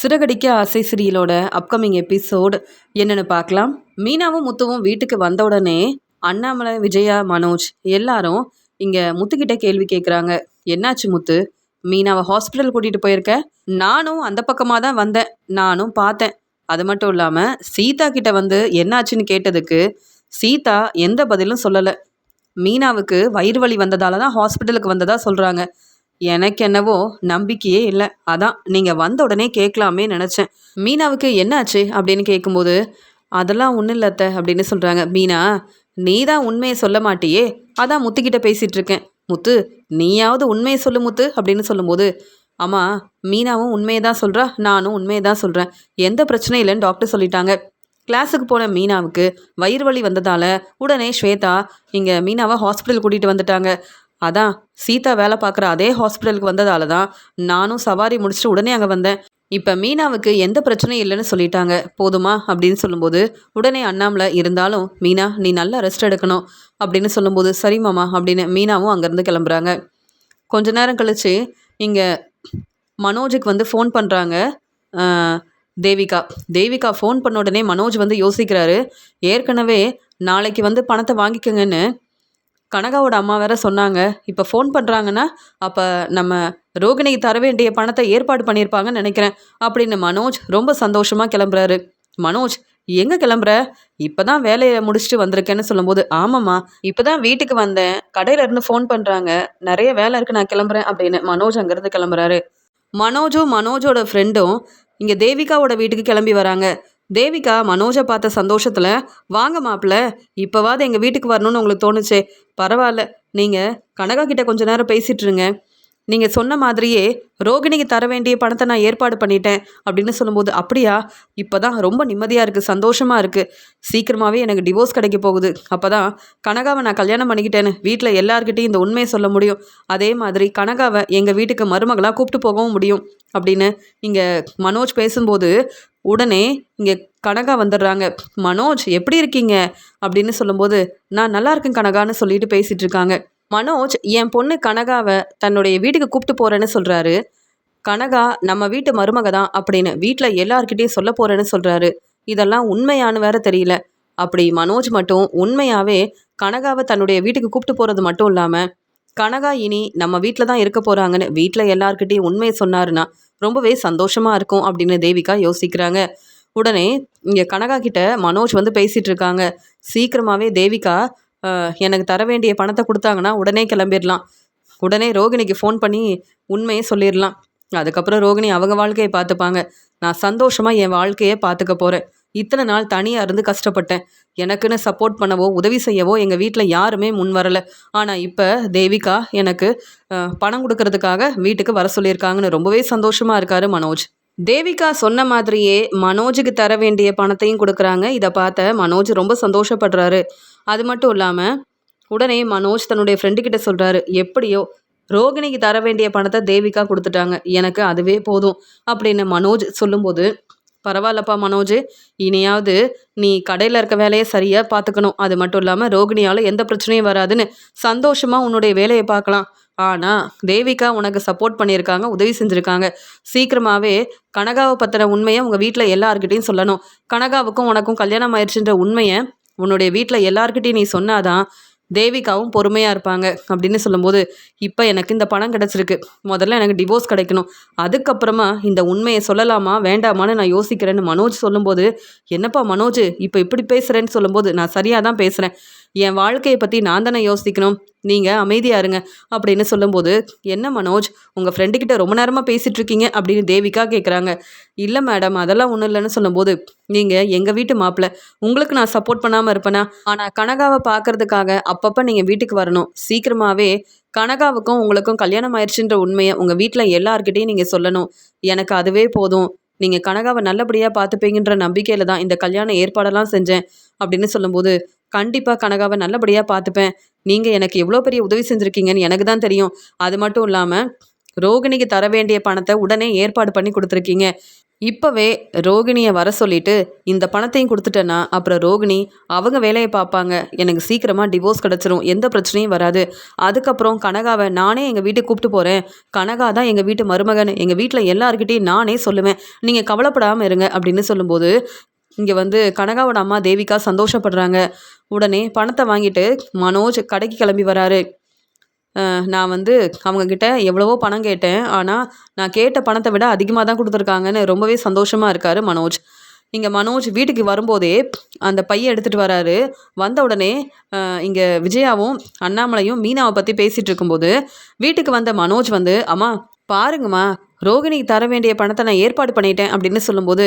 சிறகடிக்க ஆசை சீரியலோட upcoming episode என்னன்னு பார்க்கலாம். மீனாவும் முத்துவும் வீட்டுக்கு வந்த உடனே அண்ணாமலை, விஜயா, மனோஜ் எல்லாரும் இங்க முத்துக்கிட்ட கேள்வி கேட்குறாங்க. என்னாச்சு முத்து, மீனாவை ஹாஸ்பிட்டல் கூட்டிட்டு போயிருக்க? நானும் அந்த பக்கமாக தான் வந்தேன், நானும் பார்த்தேன். அது மட்டும் இல்லாமல் சீதா கிட்ட வந்து என்னாச்சுன்னு கேட்டதுக்கு சீதா எந்த பதிலும் சொல்லலை. மீனாவுக்கு வயிறு வலி வந்ததால தான் ஹாஸ்பிட்டலுக்கு வந்ததா சொல்கிறாங்க. எனக்கு என்னவோ நம்பிக்கையே இல்லை. அதான் நீங்கள் வந்த உடனே கேட்கலாமே நினச்சேன். மீனாவுக்கு என்னாச்சு அப்படின்னு கேட்கும்போது, அதெல்லாம் ஒன்றும் இல்லை அத்தை அப்படின்னு சொல்கிறாங்க. மீனா, நீ தான் உண்மையை சொல்ல மாட்டியே, அதான் முத்துக்கிட்ட பேசிகிட்டு இருக்கேன். முத்து, நீயாவது உண்மையை சொல்லு முத்து அப்படின்னு சொல்லும்போது, ஆமாம், மீனாவும் உண்மையை தான் சொல்கிறா, நானும் உண்மையை தான் சொல்கிறேன், எந்த பிரச்சனையும் இல்லைன்னு டாக்டர் சொல்லிட்டாங்க. கிளாஸுக்கு போன மீனாவுக்கு வயிறு வலி வந்ததால் உடனே ஸ்வேதா இங்கே மீனாவை ஹாஸ்பிட்டல் கூட்டிகிட்டு வந்துட்டாங்க. அதான் சீதா வேலை பார்க்குற அதே ஹாஸ்பிட்டலுக்கு வந்ததால தான் நானும் சவாரி முடிச்சுட்டு உடனே அங்கே வந்தேன். இப்போ மீனாவுக்கு எந்த பிரச்சனையும் இல்லைன்னு சொல்லிட்டாங்க, போதுமா அப்படின்னு சொல்லும்போது உடனே அண்ணாமலை, இருந்தாலும் மீனா நீ நல்லா ரெஸ்ட் எடுக்கணும் அப்படின்னு சொல்லும்போது, சரி மாமா அப்படின்னு மீனாவும் அங்கேருந்து கிளம்புறாங்க. கொஞ்ச நேரம் கழித்து இங்கே மனோஜுக்கு வந்து ஃபோன் பண்ணுறாங்க. தேவிகா ஃபோன் பண்ண உடனே மனோஜ் வந்து யோசிக்கிறாரு. ஏற்கனவே நாளைக்கு வந்து பணத்தை வாங்கிக்கோங்கன்னு கனகாவோட அம்மா வேற சொன்னாங்க. இப்போ ஃபோன் பண்ணுறாங்கன்னா அப்போ நம்ம ரோகிணிக்கு தர வேண்டிய பணத்தை ஏற்பாடு பண்ணியிருப்பாங்கன்னு நினைக்கிறேன் அப்படின்னு மனோஜ் ரொம்ப சந்தோஷமாக கிளம்புறாரு. மனோஜ், எங்கே கிளம்புற? இப்போ தான் வேலையை முடிச்சுட்டு வந்திருக்கேன்னு சொல்லும்போது, ஆமாம்மா இப்போ தான் வீட்டுக்கு வந்தேன், கடையிலேருந்து ஃபோன் பண்ணுறாங்க, நிறைய வேலை இருக்குது, நான் கிளம்புறேன் அப்படின்னு மனோஜ் அங்கேருந்து கிளம்புறாரு. மனோஜோட ஃப்ரெண்டும் இங்கே தேவிகாவோட வீட்டுக்கு கிளம்பி வராங்க. தேவிகா மனோஜை பார்த்த சந்தோஷத்தில், வாங்க மாப்பிள்ள, இப்போவாது எங்கள் வீட்டுக்கு வரணும்னு உங்களுக்கு தோணுச்சே, பரவாயில்ல, நீங்கள் கனகா கிட்ட கொஞ்ச நேரம் பேசிகிட்ருங்க, நீங்கள் சொன்ன மாதிரியே ரோகிணிக்கு தர வேண்டிய பணத்தை நான் ஏற்பாடு பண்ணிட்டேன் அப்படின்னு சொல்லும்போது, அப்படியா, இப்போ தான் ரொம்ப நிம்மதியாக இருக்குது, சந்தோஷமாக இருக்குது, சீக்கிரமாகவே எனக்கு டிவோர்ஸ் கிடைக்க போகுது, அப்போ தான் கனகாவை நான் கல்யாணம் பண்ணிக்கிட்டேன்னு வீட்டில் எல்லார்கிட்டையும் இந்த உண்மையை சொல்ல முடியும், அதே மாதிரி கனகாவை எங்கள் வீட்டுக்கு மருமகளாக கூப்பிட்டு போகவும் முடியும் அப்படின்னு இங்கே மனோஜ் பேசும்போது உடனே இங்கே கனகா வந்துடுறாங்க. மனோஜ் எப்படி இருக்கீங்க அப்படின்னு சொல்லும்போது, நான் நல்லா இருக்கேன் கனகான்னு சொல்லிட்டு பேசிகிட்டு இருக்காங்க. மனோஜ் என் பொண்ணு கனகாவை தன்னுடைய வீட்டுக்கு கூப்பிட்டு போகிறேன்னு சொல்கிறாரு. கனகா நம்ம வீட்டு மருமக தான் அப்படின்னு வீட்டில் எல்லார்கிட்டையும் சொல்ல போகிறேன்னு சொல்கிறாரு. இதெல்லாம் உண்மையானு வேற தெரியல. அப்படி மனோஜ் மட்டும் உண்மையாகவே கனகாவை தன்னுடைய வீட்டுக்கு கூப்பிட்டு போகிறது மட்டும் இல்லாமல் கனகா இனி நம்ம வீட்டில் தான் இருக்க போகிறாங்கன்னு வீட்டில் எல்லார்கிட்டையும் உண்மையை சொன்னாருன்னா ரொம்பவே சந்தோஷமாக இருக்கும் அப்படின்னு தேவிகா யோசிக்கிறாங்க. உடனே இங்கே கனகா கிட்ட மனோஜ் வந்து பேசிகிட்டு இருக்காங்க. சீக்கிரமாகவே தேவிகா எனக்கு தர வேண்டிய பணத்தை கொடுத்தாங்கன்னா உடனே கிளம்பிடலாம், உடனே ரோகிணிக்கு ஃபோன் பண்ணி உண்மையை சொல்லிடலாம், அதுக்கப்புறம் ரோகிணி அவங்க வாழ்க்கையை பார்த்துப்பாங்க, நான் சந்தோஷமாக என் வாழ்க்கையை பார்த்துக்க போகிறேன், இத்தனை நாள் தனியாக இருந்து கஷ்டப்பட்டேன், எனக்குன்னு சப்போர்ட் பண்ணவோ உதவி செய்யவோ எங்கள் வீட்டில் யாருமே முன் வரலை, ஆனால் இப்போ தேவிகா எனக்கு பணம் கொடுக்கறதுக்காக வீட்டுக்கு வர சொல்லியிருக்காங்கன்னு ரொம்பவே சந்தோஷமாக இருக்காரு மனோஜ். தேவிகா சொன்ன மாதிரியே மனோஜுக்கு தர வேண்டிய பணத்தையும் கொடுக்குறாங்க. இதை பார்த்த மனோஜ் ரொம்ப சந்தோஷப்படுறாரு. அது மட்டும் இல்லாமல் உடனே மனோஜ் தன்னுடைய ஃப்ரெண்டுக்கிட்ட சொல்கிறாரு, எப்படியோ ரோகிணிக்கு தர வேண்டிய பணத்தை தேவிகா கொடுத்துட்டாங்க, எனக்கு அதுவே போதும் அப்படின்னு மனோஜ் சொல்லும்போது, பரவாயில்லப்பா மனோஜ், இனியாவது நீ கடையில் இருக்க வேலையை சரியாக பார்த்துக்கணும், அது மட்டும் இல்லாமல் ரோகிணியால் எந்த பிரச்சனையும் வராதுன்னு சந்தோஷமாக உன்னுடைய வேலையை பார்க்கலாம், ஆனால் தேவிகா உனக்கு சப்போர்ட் பண்ணியிருக்காங்க, உதவி செஞ்சுருக்காங்க, சீக்கிரமாகவே கனகாவை பற்றின உண்மையை உங்கள் வீட்டில் எல்லார்கிட்டையும் சொல்லணும், கனகாவுக்கும் உனக்கும் கல்யாணம் ஆயிடுச்சுன்ற உண்மையை உன்னுடைய வீட்டில் எல்லார்கிட்டையும் நீ சொன்னாதான் தேவிகாவும் பொறுமையாக இருப்பாங்க அப்படின்னு சொல்லும்போது, இப்போ எனக்கு இந்த பணம் கிடச்சிருக்கு, முதல்ல எனக்கு டிவோர்ஸ் கிடைக்கணும், அதுக்கப்புறமா இந்த உண்மையை சொல்லலாமா வேண்டாமான்னு நான் யோசிக்கிறேன்னு மனோஜ் சொல்லும்போது, என்னப்பா மனோஜ் இப்போ இப்படி பேசுகிறேன்னு சொல்லும்போது, நான் சரியாக தான் பேசுகிறேன், என் வாழ்க்கையை பற்றி நான் தானே யோசிக்கணும், நீங்கள் அமைதியாக இருங்க அப்படின்னு சொல்லும்போது, என்ன மனோஜ் உங்கள் ஃப்ரெண்டுக்கிட்ட ரொம்ப நேரமாக பேசிகிட்டு இருக்கீங்க அப்படின்னு தேவிகா கேட்குறாங்க. இல்லை மேடம், அதெல்லாம் ஒன்றும் இல்லைன்னு சொல்லும்போது, நீங்கள் எங்கள் வீட்டு மாப்பிள்ளை, உங்களுக்கு நான் சப்போர்ட் பண்ணாமல் இருப்பேனா, ஆனால் கனகாவை பார்க்கறதுக்காக அப்பப்போ நீங்கள் வீட்டுக்கு வரணும், சீக்கிரமாகவே கனகாவுக்கும் உங்களுக்கும் கல்யாணம் ஆயிடுச்சுன்ற உண்மையை உங்கள் வீட்டில் எல்லார்கிட்டையும் நீங்கள் சொல்லணும், எனக்கு அதுவே போதும், நீங்கள் கனகாவை நல்லபடியாக பார்த்துப்பீங்கன்ற நம்பிக்கையில் தான் இந்த கல்யாண ஏற்பாடெல்லாம் செஞ்சேன் அப்படின்னு சொல்லும்போது, கண்டிப்பாக கனகாவை நல்லபடியாக பார்த்துப்பேன், நீங்கள் எனக்கு எவ்வளோ பெரிய உதவி செஞ்சுருக்கீங்கன்னு எனக்கு தான் தெரியும், அது மட்டும் இல்லாமல் ரோகிணிக்கு தர வேண்டிய பணத்தை உடனே ஏற்பாடு பண்ணி கொடுத்துருக்கீங்க, இப்போவே ரோகிணியை வர சொல்லிட்டு இந்த பணத்தையும் கொடுத்துட்டேன்னா அப்புறம் ரோகிணி அவங்க வேலையை பார்ப்பாங்க. எனக்கு சீக்கிரமாக டிவோர்ஸ் கிடச்சிரும், எந்த பிரச்சனையும் வராது. அதுக்கப்புறம் கனகாவை நானே எங்கள் வீட்டுக்கு கூப்பிட்டு போகிறேன். கனகா தான் எங்கள் வீட்டு மருமகன், எங்கள் வீட்டில் எல்லாருக்கிட்டையும் நானே சொல்லுவேன். நீங்கள் கவலைப்படாமல் இருங்க அப்படின்னு சொல்லும்போது இங்கே வந்து கனகாவோட அம்மா தேவிகா சந்தோஷப்படுறாங்க. உடனே பணத்தை வாங்கிட்டு மனோஜ் கடைக்கு கிளம்பி வராரு. நான் வந்து அவங்கக்கிட்ட எவ்வளவோ பணம் கேட்டேன். ஆனால் நான் கேட்ட பணத்தை விட அதிகமாக தான் கொடுத்துருக்காங்கன்னு ரொம்பவே சந்தோஷமாக இருக்கார் மனோஜ். இங்கே மனோஜ் வீட்டுக்கு வரும்போதே அந்த பையை எடுத்துகிட்டு வராரு. வந்த உடனே இங்கே விஜயாவும் அண்ணாமலையும் மீனாவை பற்றி பேசிகிட்டு இருக்கும்போது வீட்டுக்கு வந்த மனோஜ் வந்து, அம்மா பாருங்கம்மா, ரோகிணிக்கு தர வேண்டிய பணத்தை நான் ஏற்பாடு பண்ணிட்டேன் அப்படின்னு சொல்லும்போது,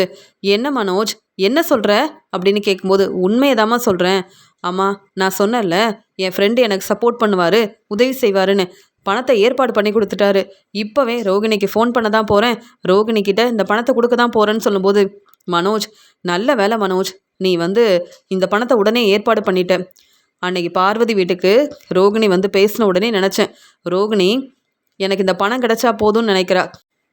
என்ன மனோஜ் என்ன சொல்கிற அப்படின்னு கேட்கும்போது, உண்மையதாம்மா சொல்கிறேன். அம்மா நான் சொன்னேன்ல, என் ஃப்ரெண்டு எனக்கு சப்போர்ட் பண்ணுவார், உதவி செய்வாருன்னு. பணத்தை ஏற்பாடு பண்ணி கொடுத்துட்டாரு. இப்போவே ரோகிணிக்கு ஃபோன் பண்ண தான் போகிறேன், ரோகிணிக்கிட்ட இந்த பணத்தை கொடுக்க தான் போகிறேன்னு சொல்லும்போது, மனோஜ் நல்ல வேலை மனோஜ், நீ வந்து இந்த பணத்தை உடனே ஏற்பாடு பண்ணிட்ட. அன்னைக்கு பார்வதி வீட்டுக்கு ரோகிணி வந்து பேசின உடனே நினச்சேன், ரோகிணி எனக்கு இந்த பணம் கிடைச்சா போதும்னு நினைக்கிறா.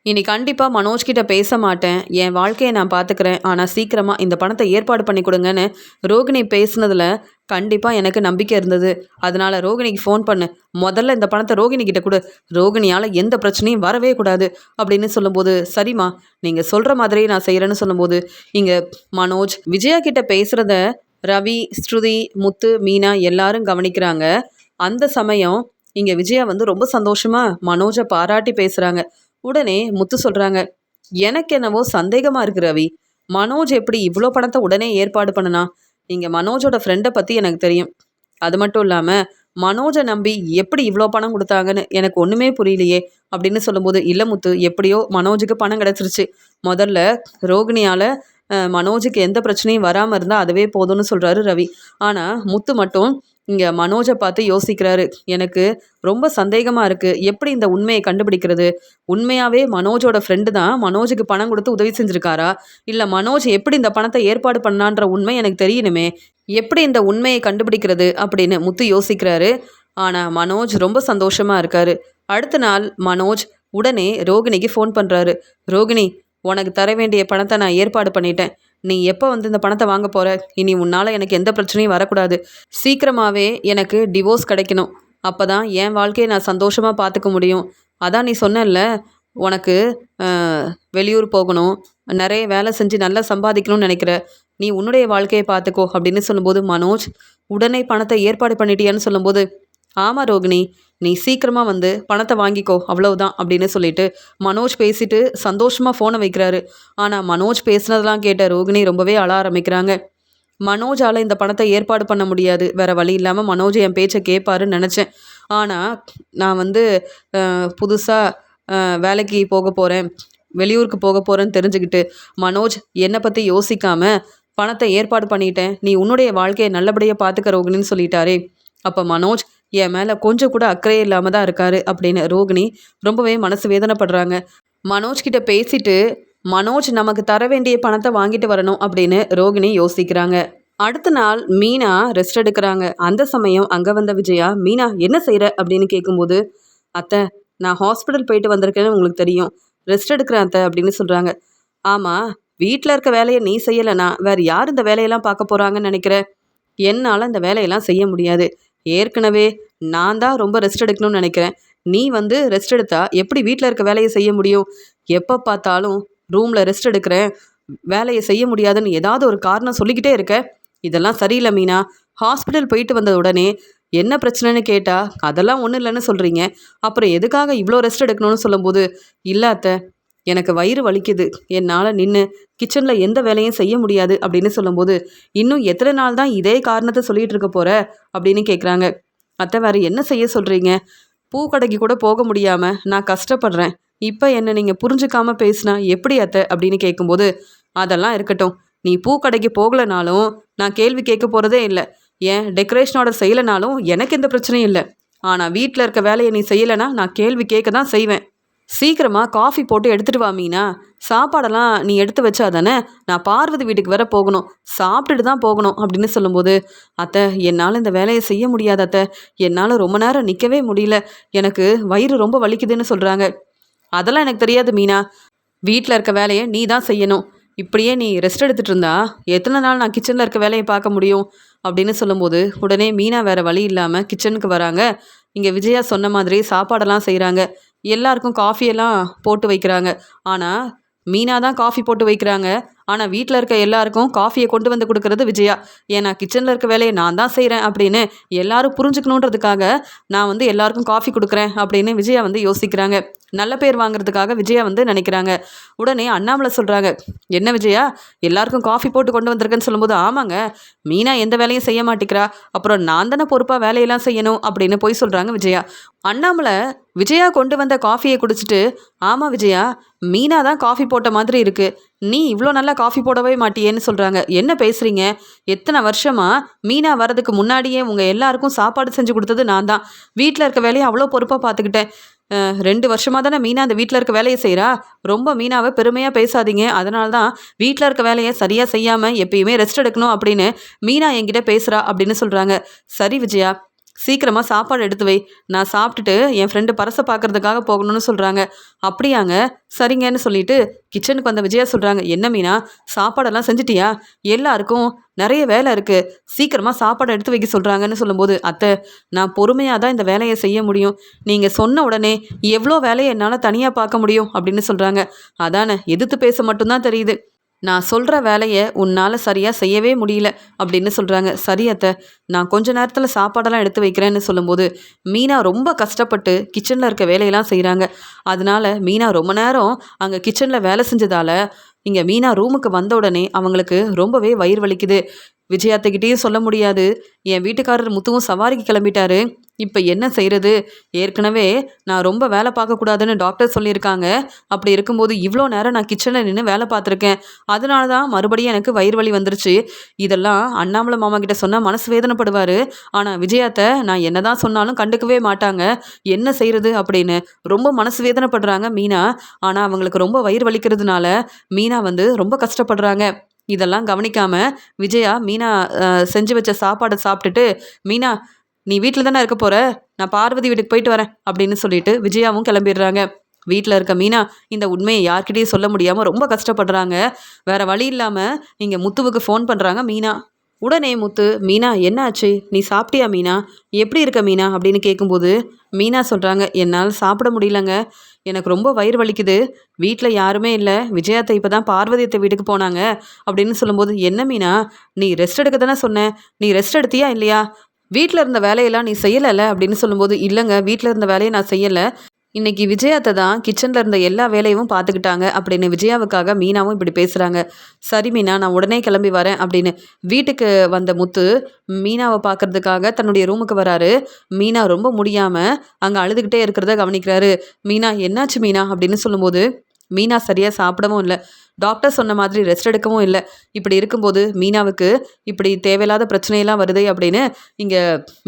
இனி கண்டிப்பாக மனோஜ்கிட்ட பேச மாட்டேன், என் வாழ்க்கையை நான் பார்த்துக்கிறேன், ஆனால் சீக்கிரமாக இந்த பணத்தை ஏற்பாடு பண்ணி கொடுங்கன்னு ரோகிணி பேசுனதில் கண்டிப்பாக எனக்கு நம்பிக்கை இருந்தது. அதனால் ரோகிணிக்கு ஃபோன் பண்ணு, முதல்ல இந்த பணத்தை ரோகிணிக்கிட்ட கொடு, ரோகிணியால் எந்த பிரச்சனையும் வரவே கூடாது அப்படின்னு சொல்லும்போது, சரிம்மா நீங்கள் சொல்கிற மாதிரியே நான் செய்கிறேன்னு சொல்லும்போது இங்கே மனோஜ் விஜயா கிட்ட பேசுகிறத ரவி, ஸ்ருதி, முத்து, மீனா எல்லாரும் கவனிக்கிறாங்க. அந்த சமயம் இங்கே விஜயா வந்து ரொம்ப சந்தோஷமாக மனோஜை பாராட்டி பேசுகிறாங்க. உடனே முத்து சொல்கிறாங்க, எனக்கு என்னவோ சந்தேகமாக இருக்கு ரவி, மனோஜ் எப்படி இவ்வளோ பணத்தை உடனே ஏற்பாடு பண்ணனா? இங்கே மனோஜோட ஃப்ரெண்டை பற்றி எனக்கு தெரியும். அது மட்டும் இல்லாமல் மனோஜை நம்பி எப்படி இவ்வளோ பணம் கொடுத்தாங்கன்னு எனக்கு ஒன்றுமே புரியலையே அப்படின்னு சொல்லும்போது, இல்லை முத்து, எப்படியோ மனோஜுக்கு பணம் கிடச்சிருச்சு. முதல்ல ரோகிணியால் மனோஜுக்கு எந்த பிரச்சனையும் வராமல் இருந்தால் அதுவே போதும்னு சொல்கிறாரு ரவி. ஆனால் முத்து மட்டும் இங்கே மனோஜை பார்த்து யோசிக்கிறாரு. எனக்கு ரொம்ப சந்தேகமாக இருக்குது, எப்படி இந்த உண்மையை கண்டுபிடிக்கிறது? உண்மையாகவே மனோஜோட ஃப்ரெண்டு தான் மனோஜுக்கு பணம் கொடுத்து உதவி செஞ்சுருக்காரா? இல்லை மனோஜ் எப்படி இந்த பணத்தை ஏற்பாடு பண்ணான்ற உண்மை எனக்கு தெரியணுமே, எப்படி இந்த உண்மையை கண்டுபிடிக்கிறது அப்படின்னு முத்து யோசிக்கிறாரு. ஆனால் மனோஜ் ரொம்ப சந்தோஷமாக இருக்காரு. அடுத்த நாள் மனோஜ் உடனே ரோகிணிக்கு ஃபோன் பண்ணுறாரு. ரோகிணி, உனக்கு தர வேண்டிய பணத்தை நான் ஏற்பாடு பண்ணிட்டேன். நீ எப்போ வந்து இந்த பணத்தை வாங்க போகிற? இனி உன்னால் எனக்கு எந்த பிரச்சனையும் வரக்கூடாது. சீக்கிரமாகவே எனக்கு டிவோர்ஸ் கிடைக்கணும். அப்போ தான் என் வாழ்க்கையை நான் சந்தோஷமாக பார்த்துக்க முடியும். அதான் நீ சொன்னல, உனக்கு வெளியூர் போகணும், நிறைய வேலை செஞ்சு நல்லா சம்பாதிக்கணும்னு நினைக்கிற, நீ உன்னுடைய வாழ்க்கையை பார்த்துக்கோ அப்படின்னு சொல்லும்போது மனோஜ் உடனே பணத்தை ஏற்பாடு பண்ணிட்டியான்னு சொல்லும்போது, ஆமாம் ரோகிணி, நீ சீக்கிரமாக வந்து பணத்தை வாங்கிக்கோ, அவ்வளவுதான் அப்படின்னு சொல்லிட்டு மனோஜ் பேசிட்டு சந்தோஷமாக ஃபோனை வைக்கிறாரு. ஆனால் மனோஜ் பேசுனதெல்லாம் கேட்ட ரோகிணி ரொம்பவே அழ ஆரம்பிக்கிறாங்க. மனோஜால் இந்த பணத்தை ஏற்பாடு பண்ண முடியாது, வேறு வழி இல்லாமல் மனோஜ் என் பேச்சை கேட்பாருன்னு நினச்சேன். ஆனால் நான் வந்து புதுசாக வேலைக்கு போக போகிறேன், வெளியூருக்கு போக போகிறேன்னு தெரிஞ்சுக்கிட்டு மனோஜ் என்னை பற்றி யோசிக்காமல் பணத்தை ஏற்பாடு பண்ணிட்டேன், நீ உன்னுடைய வாழ்க்கையை நல்லபடியாக பார்த்துக்க ரோகிணின்னு சொல்லிட்டாரே. அப்போ மனோஜ் என் மேலே கொஞ்சம் கூட அக்கறையே இல்லாமல் தான் இருக்காரு அப்படின்னு ரோகிணி ரொம்பவே மனசு வேதனைப்படுறாங்க. மனோஜ் கிட்ட பேசிட்டு மனோஜ் நமக்கு தர வேண்டிய பணத்தை வாங்கிட்டு வரணும் அப்படின்னு ரோகிணி யோசிக்கிறாங்க. அடுத்த நாள் மீனா ரெஸ்ட் எடுக்கிறாங்க. அந்த சமயம் அங்கே வந்த விஜயா, மீனா என்ன செய்கிற அப்படின்னு கேட்கும்போது, அத்தை நான் ஹாஸ்பிட்டல் போயிட்டு வந்திருக்கேன்னு உங்களுக்கு தெரியும், ரெஸ்ட் எடுக்கிறேன் அத்தை அப்படின்னு சொல்கிறாங்க. ஆமாம், வீட்டில் இருக்க வேலையை நீ செய்யலைன்னா வேறு யார் இந்த வேலையெல்லாம் பார்க்க போகிறாங்கன்னு நினைக்கிற? என்னால் இந்த வேலையெல்லாம் செய்ய முடியாது. ஏற்கனவே நான் தான் ரொம்ப ரெஸ்ட் எடுக்கணும்னு நினைக்கிறேன். நீ வந்து ரெஸ்ட் எடுத்தா எப்படி வீட்டில் இருக்க வேலையை செய்ய முடியும்? எப்போ பார்த்தாலும் ரூமில் ரெஸ்ட் எடுக்கிறேன், வேலையை செய்ய முடியாதுன்னு ஏதாவது ஒரு காரணம் சொல்லிக்கிட்டே இருக்க. இதெல்லாம் சரியில்லை மீனா. ஹாஸ்பிட்டல் போயிட்டு வந்த உடனே என்ன பிரச்சனைன்னு கேட்டால் அதெல்லாம் ஒன்றும் இல்லைன்னு சொல்கிறீங்க, அப்புறம் எதுக்காக இவ்வளோ ரெஸ்ட் எடுக்கணும்னு சொல்லும்போது, இல்லை அத்தை எனக்கு வயிறு வலிக்குது, என்னால் நின்று கிச்சனில் எந்த வேலையும் செய்ய முடியாது அப்படின்னு சொல்லும்போது, இன்னும் எத்தனை நாள் தான் இதே காரணத்தை சொல்லிகிட்டு இருக்க போகிற அப்படின்னு கேட்குறாங்க. அத்தை வேறு என்ன செய்ய சொல்கிறீங்க? பூக்கடைக்கு கூட போக முடியாமல் நான் கஷ்டப்படுறேன், இப்போ என்ன நீங்கள் புரிஞ்சுக்காமல் பேசினா எப்படி அத்தை அப்படின்னு கேட்கும்போது, அதெல்லாம் இருக்கட்டும், நீ பூக்கடைக்கு போகலைனாலும் நான் கேள்வி கேட்க போகிறதே இல்லை, ஏன் டெக்கரேஷன் ஆர்டர் செய்யலைனாலும் எனக்கு எந்த பிரச்சனையும் இல்லை. ஆனால் வீட்டில் இருக்க வேலையை நீ செய்யலைன்னா நான் கேள்வி கேட்க தான் செய்வேன். சீக்கிரமாக காஃபி போட்டு எடுத்துகிட்டு வா மீனா. சாப்பாடெல்லாம் நீ எடுத்து வச்சா தானே, நான் பார்வதி வீட்டுக்கு வேற போகணும், சாப்பிட்டுட்டு தான் போகணும் அப்படின்னு சொல்லும்போது, அத்தை என்னால் இந்த வேலையை செய்ய முடியாது அத்தை, என்னால் ரொம்ப நேரம் நிற்கவே முடியல, எனக்கு வயிறு ரொம்ப வலிக்குதுன்னு சொல்கிறாங்க. அதெல்லாம் எனக்கு தெரியாது மீனா, வீட்டில் இருக்க வேலையை நீ தான் செய்யணும். இப்படியே நீ ரெஸ்ட் எடுத்துட்டு இருந்தா எத்தனை நாள் நான் கிச்சனில் இருக்க வேலையை பார்க்க முடியும் அப்படின்னு சொல்லும்போது உடனே மீனா வேற வழி இல்லாமல் கிச்சனுக்கு வராங்க. இங்கே விஜயா சொன்ன மாதிரி சாப்பாடெல்லாம் செய்கிறாங்க. எல்லாருக்கும் காஃபியெல்லாம் போட்டு வைக்கிறாங்க. ஆனால் மீனா தான் காஃபி போட்டு வைக்கிறாங்க. ஆனால் வீட்டில் இருக்க எல்லாருக்கும் காஃபியை கொண்டு வந்து கொடுக்கறது விஜயா. ஏன்னா கிச்சனில் இருக்க வேலையை நான் தான் செய்கிறேன் அப்படின்னு எல்லாரும் புரிஞ்சுக்கணுன்றதுக்காக நான் வந்து எல்லாருக்கும் காஃபி கொடுக்குறேன் அப்படின்னு விஜயா வந்து யோசிக்கிறாங்க. நல்ல பேர் வாங்குறதுக்காக விஜயா வந்து நினைக்கிறாங்க. உடனே அண்ணாமலை சொல்கிறாங்க, என்ன விஜயா எல்லாருக்கும் காஃபி போட்டு கொண்டு வந்திருக்கேன்னு சொல்லும்போது, ஆமாங்க மீனா எந்த வேலையும் செய்ய மாட்டேங்கிறா, அப்புறம் நான் தானே பொறுப்பாக வேலையெல்லாம் செய்யணும் அப்படின்னு போய் சொல்கிறாங்க விஜயா. அண்ணாமலை விஜயா கொண்டு வந்த காஃபியை குடிச்சிட்டு, ஆமாம் விஜயா மீனா தான் காஃபி போட்ட மாதிரி இருக்குது, நீ இவ்வளோ நல்லா காஃபி போடவே மாட்டியேன்னு சொல்கிறாங்க. என்ன பேசுகிறீங்க, எத்தனை வருஷமாக மீனா வரதுக்கு முன்னாடியே உங்கள் எல்லாருக்கும் சாப்பாடு செஞ்சு கொடுத்தது நான் தான். வீட்டில் இருக்க வேலையை அவ்வளோ பொறுப்பாக பார்த்துக்கிட்டேன். 2 வருஷமாக தானே மீனா அந்த வீட்டில் இருக்க வேலையை செய்கிறா. ரொம்ப மீனாவை பெருமையாக பேசாதீங்க. அதனால தான் வீட்டில் இருக்க வேலையை சரியாக செய்யாமல் எப்பயுமே ரெஸ்ட் எடுக்கணும் அப்படின்னு மீனா என்கிட்ட பேசுகிறா அப்படின்னு சொல்கிறாங்க. சரி விஜயா சீக்கிரமாக சாப்பாடு எடுத்து வை, நான் சாப்பிட்டுட்டு என் ஃப்ரெண்டு பரசை பார்க்கறதுக்காக போகணும்னு சொல்கிறாங்க. அப்படியாங்க சரிங்கன்னு சொல்லிட்டு கிச்சனுக்கு வந்த விஜயா சொல்கிறாங்க, என்ன மீனா சாப்பாடெல்லாம் செஞ்சிட்டியா, எல்லாருக்கும் நிறைய வேலை இருக்குது, சீக்கிரமாக சாப்பாடு எடுத்து வைக்க சொல்கிறாங்கன்னு சொல்லும்போது, அத்தை நான் பொறுமையாக தான் இந்த வேலையை செய்ய முடியும், நீங்கள் சொன்ன உடனே எவ்வளோ வேலையை என்னால் தனியாக பார்க்க முடியும் அப்படின்னு சொல்கிறாங்க. அதானே எதிர்த்து பேச மட்டும்தான் தெரியுது, நான் சொல்கிற வேலையை உன்னால் சரியாக செய்யவே முடியல அப்படின்னு சொல்கிறாங்க. சரி அத்தை நான் கொஞ்ச நேரத்தில் சாப்பாடெல்லாம் எடுத்து வைக்கிறேன்னு சொல்லும்போது மீனா ரொம்ப கஷ்டப்பட்டு கிச்சனில் இருக்க வேலையெல்லாம் செய்கிறாங்க. அதனால மீனா ரொம்ப நேரம் அங்கே கிச்சனில் வேலை செஞ்சதால் இங்கே மீனா ரூமுக்கு வந்த உடனே அவங்களுக்கு ரொம்பவே வயிறு வலிக்குது. விஜயாத்துக்கிட்டேயும் சொல்ல முடியாது. என் வீட்டுக்காரர் முத்துவும் சவாரிக்கு கிளம்பிட்டாரு, இப்போ என்ன செய்கிறது, ஏற்கனவே நான் ரொம்ப வேலை பார்க்கக்கூடாதுன்னு டாக்டர் சொல்லியிருக்காங்க. அப்படி இருக்கும்போது இவ்வளோ நேரம் நான் கிச்சனில் நின்று வேலை பார்த்துருக்கேன், அதனால தான் மறுபடியும் எனக்கு வயிறு வலி வந்துருச்சு. இதெல்லாம் அண்ணாமலை மாமா கிட்ட சொன்னால் மனசு வேதனைப்படுவார். ஆனால் விஜயாத்தை நான் என்ன தான் சொன்னாலும் கண்டுக்கவே மாட்டாங்க, என்ன செய்கிறது அப்படின்னு ரொம்ப மனசு வேதனைப்படுறாங்க மீனா. ஆனால் அவங்களுக்கு ரொம்ப வயிறு வலிக்கிறதுனால மீனா வந்து ரொம்ப கஷ்டப்படுறாங்க. இதெல்லாம் கவனிக்காம விஜயா மீனா செஞ்சு வச்ச சாப்பாடை சாப்பிட்டுட்டு, மீனா நீ வீட்டில் தானே இருக்க போற, நான் பார்வதி வீட்டுக்கு போயிட்டு வரேன் அப்படின்னு சொல்லிட்டு விஜயாவும் கிளம்பிடுறாங்க. வீட்டில் இருக்க மீனா இந்த உண்மையை யார்கிட்டையும் சொல்ல முடியாமல் ரொம்ப கஷ்டப்படுறாங்க. வேற வழி இல்லாமல் இங்கே முத்துவுக்கு ஃபோன் பண்ணுறாங்க மீனா. உடனே முத்து, மீனா என்னாச்சு, நீ சாப்பிட்டியா மீனா, எப்படி இருக்க மீனா அப்படின்னு கேட்கும்போது மீனா சொல்கிறாங்க, என்னால் சாப்பிட முடியலங்க, எனக்கு ரொம்ப வயிறு வலிக்குது, வீட்டில் யாருமே இல்லை, விஜயாத்தை இப்போ தான் பார்வதியத்தை வீட்டுக்கு போனாங்க அப்படின்னு சொல்லும்போது, என்ன மீனா நீ ரெஸ்ட் எடுக்க தானே சொன்ன, நீ ரெஸ்ட் எடுத்தியா இல்லையா, வீட்டில் இருந்த வேலையெல்லாம் நீ செய்யலைல்ல அப்படின்னு சொல்லும்போது, இல்லைங்க வீட்டில் இருந்த வேலையை நான் செய்யலை, இன்னைக்கு விஜயாத்தை தான் கிச்சனில் இருந்த எல்லா வேலையும் பார்த்துக்கிட்டாங்க அப்படின்னு விஜயாவுக்காக மீனாவும் இப்படி பேசுகிறாங்க. சரி மீனா நான் உடனே கிளம்பி வரேன் அப்படின்னு வீட்டுக்கு வந்த முத்து மீனாவை பார்க்கறதுக்காக தன்னுடைய ரூமுக்கு வராரு. மீனா ரொம்ப முடியாமல் அங்கே அழுதுகிட்டே இருக்கிறத கவனிக்கிறாரு. மீனா என்னாச்சு மீனா அப்படின்னு சொல்லும்போது, மீனா சரியாக சாப்பிடவும் இல்லை, டாக்டர் சொன்ன மாதிரி ரெஸ்ட் எடுக்கவும் இல்லை, இப்படி இருக்கும்போது மீனாவுக்கு இப்படி தேவையில்லாத பிரச்சனையெல்லாம் வருது அப்படின்னு இங்கே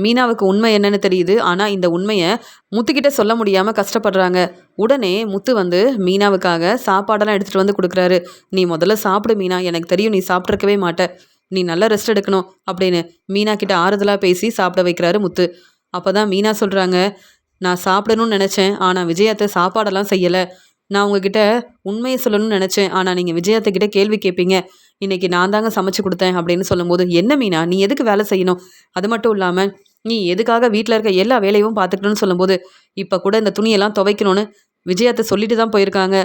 மீனாவுக்கு உண்மை என்னன்னு தெரியுது. ஆனால் இந்த உண்மையை முத்துக்கிட்ட சொல்ல முடியாமல் கஷ்டப்படுறாங்க. உடனே முத்து வந்து மீனாவுக்காக சாப்பாடெல்லாம் எடுத்துகிட்டு வந்து கொடுக்குறாரு. நீ முதல்ல சாப்பிடு மீனா, எனக்கு தெரியும் நீ சாப்பிட்ருக்கவே மாட்ட, நீ நல்லா ரெஸ்ட் எடுக்கணும் அப்படின்னு மீனா கிட்ட ஆறுதலாக பேசி சாப்பிட வைக்கிறாரு முத்து. அப்போ தான் மீனா சொல்கிறாங்க, நான் சாப்பிடணும்னு நினச்சேன், ஆனால் விஜயத்தை சாப்பாடெல்லாம் செய்யலை, நான் உங்ககிட்ட உண்மையை சொல்லணும்னு நினச்சேன், ஆனால் நீங்கள் விஜயத்துக்கிட்ட கேள்வி கேட்பீங்க, இன்றைக்கி நான் தாங்க சமைச்சு கொடுத்தேன் அப்படின்னு சொல்லும்போது, என்ன மீனா நீ எதுக்கு வேலை செய்யணும், அது மட்டும் இல்லாமல் நீ எதுக்காக வீட்டில் இருக்க எல்லா வேலையும் பார்த்துக்கணும்னு சொல்லும்போது, இப்போ கூட இந்த துணியெல்லாம் துவைக்கணும்னு விஜயாத்தை சொல்லிட்டு தான் போயிருக்காங்க,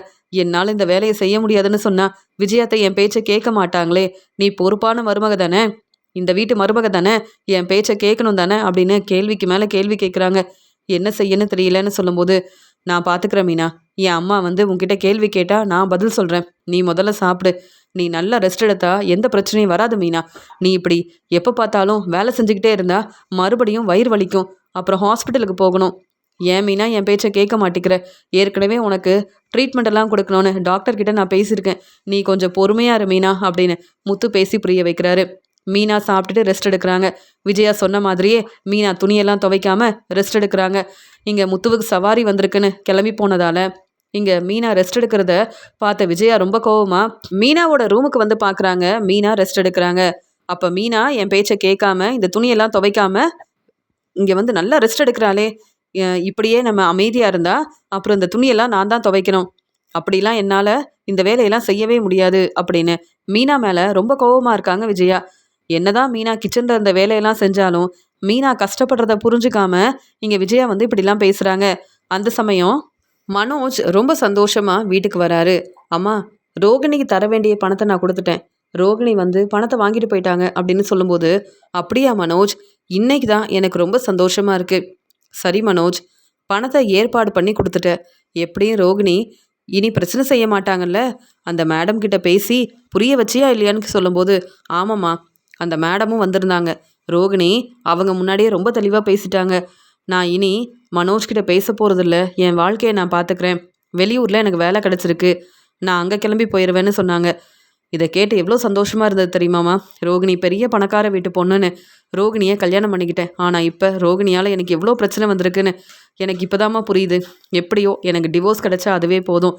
என்னால் இந்த வேலையை செய்ய முடியாதுன்னு சொன்னால் விஜயாத்தை என் பேச்சை கேட்க மாட்டாங்களே, நீ பொறுப்பான மருமக தானே, இந்த வீட்டு மருமக தானே, என் பேச்சை கேட்கணும் தானே அப்படின்னு கேள்விக்கு மேலே கேள்வி கேட்குறாங்க. என்ன செய்யன்னு தெரியலன்னு சொல்லும்போது, நான் பார்த்துக்கிறேன் மீனா, என் அம்மா வந்து உன்கிட்ட கேள்வி கேட்டால் நான் பதில் சொல்கிறேன், நீ முதல்ல சாப்பிடு, நீ நல்லா ரெஸ்ட் எடுத்தா எந்த பிரச்சனையும் வராது மீனா, நீ இப்படி எப்போ பார்த்தாலும் வேலை செஞ்சுக்கிட்டே இருந்தா மறுபடியும் வயிறு வலிக்கும், அப்புறம் ஹாஸ்பிட்டலுக்கு போகணும், ஏன் மீனா என் பேச்சை கேட்க மாட்டேங்கிற, ஏற்கனவே உனக்கு ட்ரீட்மெண்ட் எல்லாம் கொடுக்கணும்னு டாக்டர்கிட்ட நான் பேசியிருக்கேன், நீ கொஞ்சம் பொறுமையாக இரு மீனா அப்படின்னு முத்து பேசி புரிய வைக்கிறாரு. மீனா சாப்பிட்டுட்டு ரெஸ்ட் எடுக்கிறாங்க. விஜயா சொன்ன மாதிரியே மீனா துணியெல்லாம் துவைக்காம ரெஸ்ட் எடுக்கிறாங்க. இங்கே முத்துவுக்கு சவாரி வந்திருக்குன்னு கிளம்பி போனதால இங்கே மீனா ரெஸ்ட் எடுக்கிறத பார்த்த விஜயா ரொம்ப கோவமா மீனாவோட ரூமுக்கு வந்து பார்க்குறாங்க. மீனா ரெஸ்ட் எடுக்கிறாங்க. அப்போ மீனா என் பேச்சை கேட்காம இந்த துணியெல்லாம் துவைக்காம இங்கே வந்து நல்லா ரெஸ்ட் எடுக்கிறாளே, இப்படியே நம்ம அமைதியாக இருந்தால் அப்புறம் இந்த துணியெல்லாம் நான் தான் துவைக்கணும், அப்படிலாம் என்னால் இந்த வேலையெல்லாம் செய்யவே முடியாது அப்படின்னு மீனா மேலே ரொம்ப கோவமாக இருக்காங்க விஜயா. என்னதான் மீனா கிச்சனில் இருந்த வேலையெல்லாம் செஞ்சாலும் மீனா கஷ்டப்படுறத புரிஞ்சுக்காம இங்கே விஜயா வந்து இப்படிலாம் பேசுகிறாங்க. அந்த சமயம் மனோஜ் ரொம்ப சந்தோஷமா வீட்டுக்கு வராரு. அம்மா, ரோகிணிக்கு தர வேண்டிய பணத்தை நான் கொடுத்துட்டேன். ரோகிணி வந்து பணத்தை வாங்கிட்டு போயிட்டாங்க அப்படின்னு சொல்லும்போது, அப்படியா மனோஜ், இன்னைக்கு தான் எனக்கு ரொம்ப சந்தோஷமா இருக்கு. சரி மனோஜ், பணத்தை ஏற்பாடு பண்ணி கொடுத்துட்ட. எப்படியும் ரோகிணி இனி பிரச்சனை செய்ய மாட்டாங்கல்ல? அந்த மேடம் கிட்ட பேசி புரிய வச்சியா இல்லையான்னு சொல்லும்போது, ஆமாம்மா, அந்த மேடமும் வந்திருந்தாங்க. ரோகிணி அவங்க முன்னாடியே ரொம்ப தெளிவாக பேசிட்டாங்க. நான் இனி மனோஜ் கிட்ட பேச போகிறதில்ல, என் வாழ்க்கையை நான் பார்த்துக்கிறேன். வெளியூரில் எனக்கு வேலை கிடச்சிருக்கு, நான் அங்கே கிளம்பி போயிடுவேன்னு சொன்னாங்க. இதை கேட்டு எவ்வளோ சந்தோஷமாக இருந்தது தெரியுமாம்மா? ரோகிணி பெரிய பணக்கார வீட்டு பொண்ணுன்னு ரோகிணியை கல்யாணம் பண்ணிக்கிட்டேன். ஆனால் இப்போ ரோகிணியால் எனக்கு எவ்வளோ பிரச்சனை வந்திருக்குன்னு எனக்கு இப்போதாம்மா புரியுது. எப்படியோ எனக்கு டிவோர்ஸ் கிடைச்சா அதுவே போதும்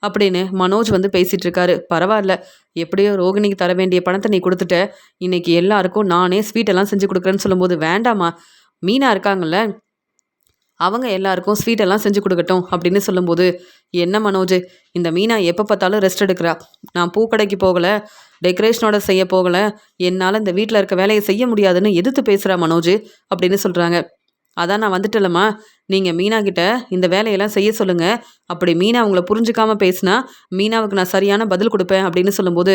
அப்படின்னு மனோஜ் வந்து பேசிகிட்டு இருக்காரு. பரவாயில்ல, எப்படியோ ரோகிணிக்கு தர வேண்டிய பணத்தை நீ கொடுத்துட்ட. இன்னைக்கு எல்லாருக்கும் நானே ஸ்வீட்டெல்லாம் செஞ்சு கொடுக்குறேன்னு சொல்லும்போது, வேண்டாமா, மீனா இருக்காங்கல்ல, அவங்க எல்லாருக்கும் ஸ்வீட்டெல்லாம் செஞ்சு கொடுக்கட்டும் அப்படின்னு சொல்லும்போது, என்ன மனோஜ், இந்த மீனா எப்போ பார்த்தாலும் ரெஸ்ட் எடுக்கிறா. நான் பூக்கடைக்கு போகலை, டெக்கரேஷனோட செய்ய போகலை, என்னால் இந்த வீட்டில் இருக்க வேலையை செய்ய முடியாதுன்னு எதிர்த்து பேசுகிறா மனோஜ் அப்படின்னு சொல்கிறாங்க. அதான் நான் வந்துட்டலம்மா, நீங்கள் மீனா கிட்ட இந்த வேலையெல்லாம் செய்ய சொல்லுங்கள். அப்படி மீனா அவங்கள புரிஞ்சுக்காமல் பேசினா மீனாவுக்கு நான் சரியான பதில் கொடுப்பேன் அப்படின்னு சொல்லும்போது,